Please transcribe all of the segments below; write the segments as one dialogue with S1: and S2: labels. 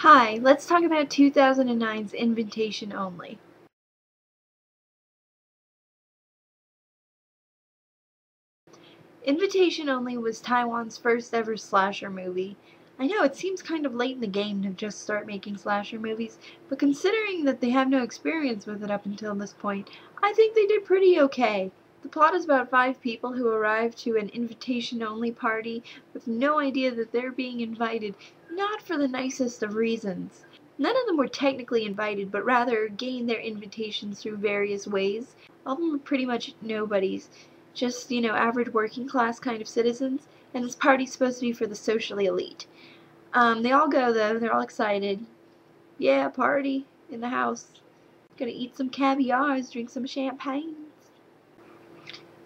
S1: Hi, let's talk about 2009's Invitation Only. Invitation Only was Taiwan's first ever slasher movie. I know it seems kind of late in the game to just start making slasher movies, but considering that they have no experience with it up until this point, I think they did pretty okay. The plot is about 5 people who arrive to an invitation-only party with no idea that they're being invited, not for the nicest of reasons. None of them were technically invited, but rather gained their invitations through various ways. All of them were pretty much nobodies, just, average working class kind of citizens, and this party's supposed to be for the socially elite. They all go though, they're all excited. Yeah, party in the house. Gonna eat some caviars, drink some champagne.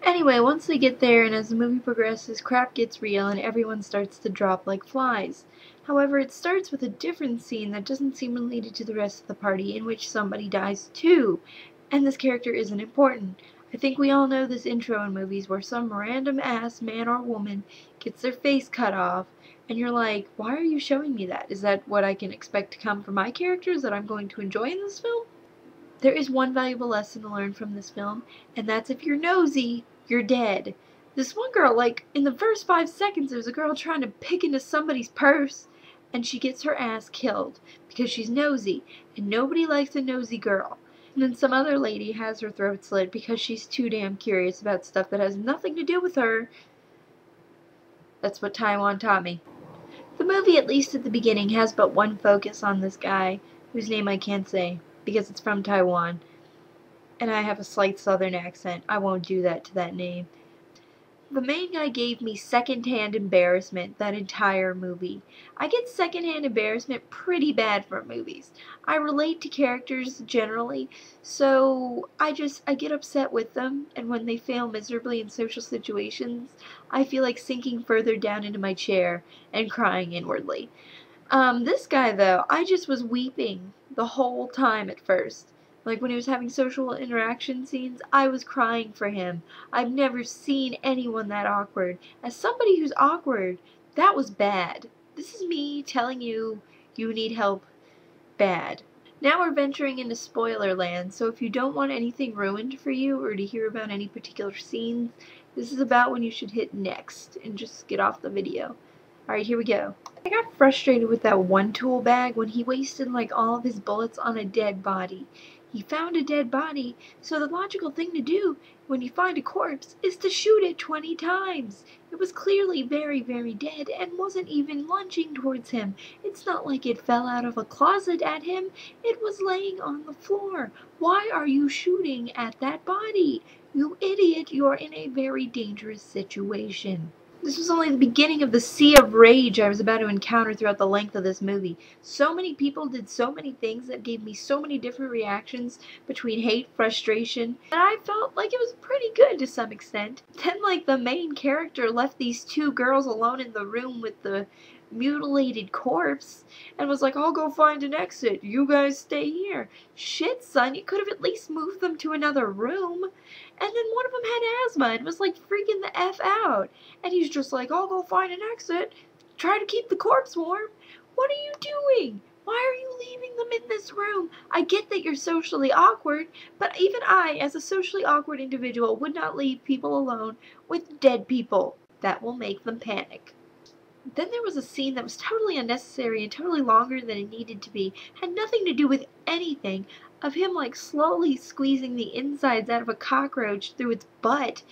S1: Anyway, once they get there and as the movie progresses, crap gets real and everyone starts to drop like flies. However, it starts with a different scene that doesn't seem related to the rest of the party, in which somebody dies too. And this character isn't important. I think we all know this intro in movies where some random ass man or woman gets their face cut off, and you're like, why are you showing me that? Is that what I can expect to come from my characters that I'm going to enjoy in this film? There is one valuable lesson to learn from this film, and that's if you're nosy, you're dead. This one girl, like, in the first 5 seconds, there's a girl trying to pick into somebody's purse, and she gets her ass killed because she's nosy, and nobody likes a nosy girl. And then some other lady has her throat slit because she's too damn curious about stuff that has nothing to do with her. That's what Taiwan taught me. The movie, at least at the beginning, has but one focus on this guy, whose name I can't say, because it's from Taiwan. And I have a slight southern accent. I won't do that to that name. The main guy gave me secondhand embarrassment that entire movie. I get secondhand embarrassment pretty bad from movies. I relate to characters generally, so I get upset with them, and when they fail miserably in social situations, I feel like sinking further down into my chair and crying inwardly. This guy though, I just was weeping the whole time at first. Like when he was having social interaction scenes, I was crying for him. I've never seen anyone that awkward. As somebody who's awkward, that was bad. This is me telling you, you need help bad. Now we're venturing into spoiler land, so if you don't want anything ruined for you or to hear about any particular scenes, this is about when you should hit next and just get off the video. Alright, here we go. I got frustrated with that one tool bag when he wasted like all of his bullets on a dead body. He found a dead body, so the logical thing to do when you find a corpse is to shoot it 20 times. It was clearly very, very dead and wasn't even lunging towards him. It's not like it fell out of a closet at him. It was laying on the floor. Why are you shooting at that body? You idiot, you're in a very dangerous situation. This was only the beginning of the sea of rage I was about to encounter throughout the length of this movie. So many people did so many things that gave me so many different reactions between hate, frustration, and I felt like it was pretty good to some extent. Then, like, the main character left these 2 girls alone in the room with the mutilated corpse and was like, I'll go find an exit. You guys stay here. Shit, son, you could have at least moved them to another room. And then one of them had asthma and was like freaking the F out. And he's just like, I'll go find an exit. Try to keep the corpse warm. What are you doing? Why are you leaving them in this room? I get that you're socially awkward, but even I, as a socially awkward individual, would not leave people alone with dead people. That will make them panic. Then there was a scene that was totally unnecessary and totally longer than it needed to be. Had nothing to do with anything. Of him like slowly squeezing the insides out of a cockroach through its butt.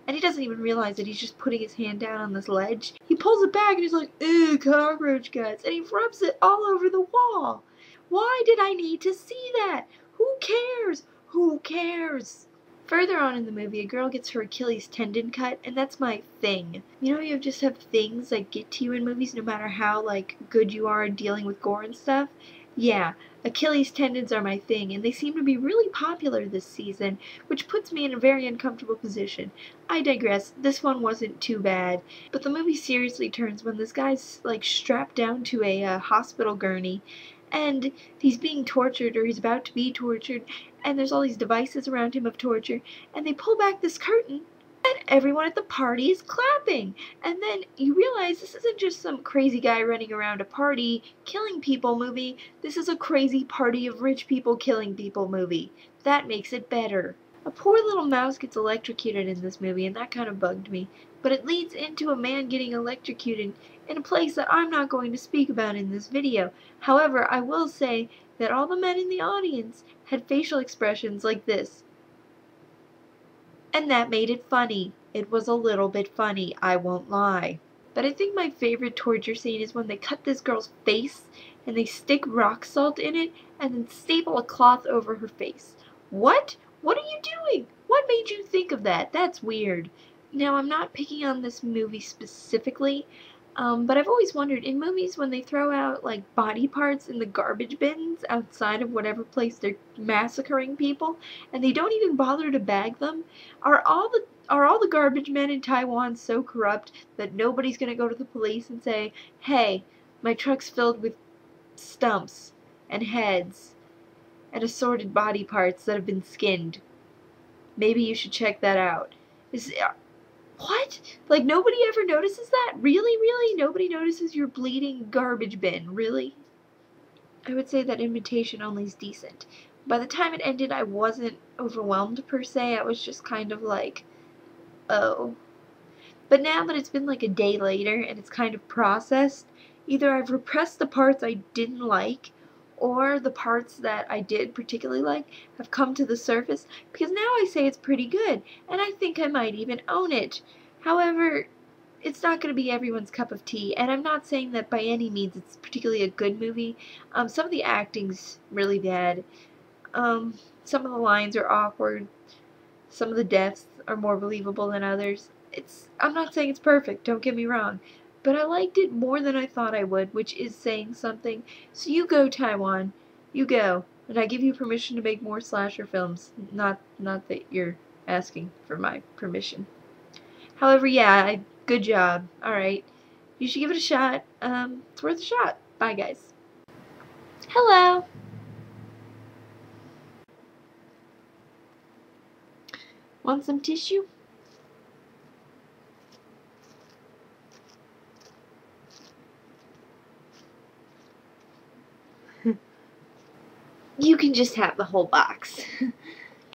S1: And he doesn't even realize that he's just putting his hand down on this ledge. He pulls it back and he's like, ew, cockroach guts. And he rubs it all over the wall. Why did I need to see that? Who cares? Who cares? Further on in the movie, a girl gets her Achilles tendon cut, and that's my thing. You know, you just have things that get to you in movies no matter how, like, good you are at dealing with gore and stuff. Yeah, Achilles tendons are my thing, and they seem to be really popular this season, which puts me in a very uncomfortable position. I digress, this one wasn't too bad, but the movie seriously turns when this guy's, like, strapped down to a hospital gurney, and he's being tortured, or he's about to be tortured, and there's all these devices around him of torture, and they pull back this curtain, And everyone at the party is clapping. And then you realize this isn't just some crazy guy running around a party killing people movie. This is a crazy party of rich people killing people movie. That makes it better. A poor little mouse gets electrocuted in this movie, and that kind of bugged me. But it leads into a man getting electrocuted in a place that I'm not going to speak about in this video. However, I will say that all the men in the audience had facial expressions like this. And that made it funny. It was a little bit funny, I won't lie. But I think my favorite torture scene is when they cut this girl's face and they stick rock salt in it and then staple a cloth over her face. What? What are you doing? What made you think of that? That's weird. Now, I'm not picking on this movie specifically, but I've always wondered, in movies when they throw out, like, body parts in the garbage bins outside of whatever place they're massacring people, and they don't even bother to bag them, are all the garbage men in Taiwan so corrupt that nobody's gonna go to the police and say, hey, my truck's filled with stumps and heads and assorted body parts that have been skinned. Maybe you should check that out. What? Like, nobody ever notices that? Really, really? Nobody notices your bleeding garbage bin? Really? I would say that Invitation Only is decent. By the time it ended, I wasn't overwhelmed per se. I was just kind of like, oh. But now that it's been like a day later and it's kind of processed, either I've repressed the parts I didn't like, or the parts that I did particularly like have come to the surface, because now I say it's pretty good, and I think I might even own it. However, it's not going to be everyone's cup of tea, and I'm not saying that by any means it's particularly a good movie. Some of the acting's really bad. Some of the lines are awkward. Some of the deaths are more believable than others. I'm not saying it's perfect, don't get me wrong, but I liked it more than I thought I would, which is saying something. So you go, Taiwan. You go. And I give you permission to make more slasher films. Not that you're asking for my permission. However, yeah, good job. Alright. You should give it a shot. It's worth a shot. Bye, guys. Hello. Want some tissue? You can just have the whole box.